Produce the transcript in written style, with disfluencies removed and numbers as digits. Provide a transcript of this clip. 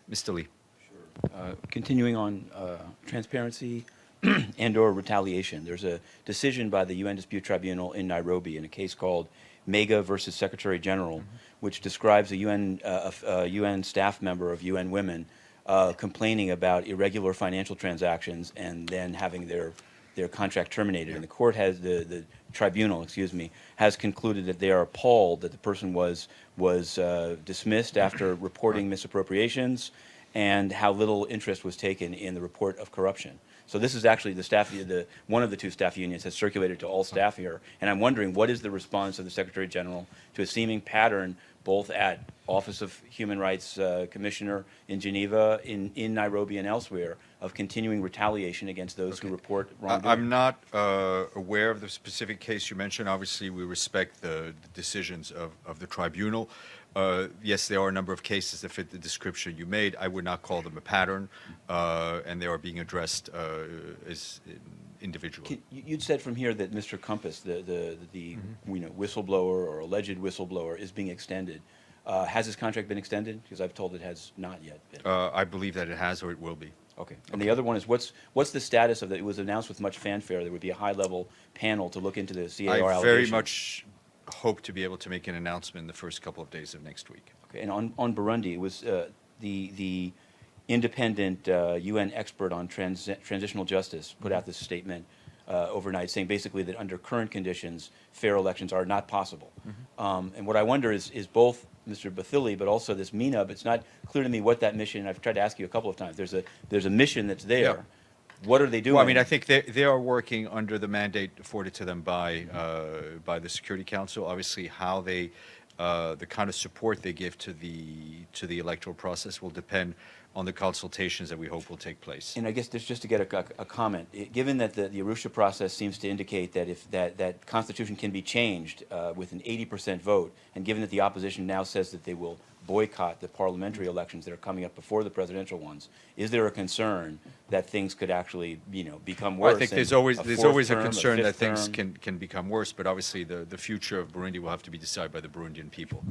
Mr. Lee. Continuing on transparency and/or retaliation, there's a decision by the UN Dispute Tribunal in Nairobi in a case called Mega versus Secretary General, which describes a UN staff member of UN Women complaining about irregular financial transactions and then having their contract terminated. And the court has the tribunal, has concluded that they are appalled that the person was dismissed after reporting misappropriations, and how little interest was taken in the report of corruption. So this is actually one of the two staff unions has circulated to all staff here, and I'm wondering what is the response of the Secretary General to a seeming pattern both at Office of Human Rights Commissioner in Geneva, in Nairobi, and elsewhere of continuing retaliation against those who report wrongdoing? I'm not aware of the specific case you mentioned. Obviously, we respect the decisions of the tribunal. Yes, there are a number of cases that fit the description you made. I would not call them a pattern, and they are being addressed as individually. You'd said from here that Mr. Kompass, the whistleblower or alleged whistleblower, is being extended. Has his contract been extended? Because I've told it has not yet been. I believe that it has, or it will be. Okay. And the other one is what's the status of that? It was announced with much fanfare there would be a high-level panel to look into the CAR I allegation. very much hope to be able to make an announcement in the first couple of days of next week. Okay. And on Burundi, it was the independent UN expert on transitional justice put out this statement overnight saying basically that under current conditions, fair elections are not possible. And what I wonder is both Mr. Bathily, but also this MENA, it's not clear to me what that mission, and I've tried to ask you a couple of times, there's a mission that's there. Yeah. What are they doing? Well, I mean, I think they are working under the mandate afforded to them by the Security Council. Obviously, how they the kind of support they give to the electoral process will depend on the consultations that we hope will take place. And I guess just to get a comment, given that the Arusha process seems to indicate that if that constitution can be changed with an 80% vote, and given that the opposition now says that they will boycott the parliamentary elections that are coming up before the presidential ones, is there a concern that things could actually become worse? Well, I think there's always a term, concern that fifth things term? can become worse, but obviously the future of Burundi will have to be decided by the Burundian people.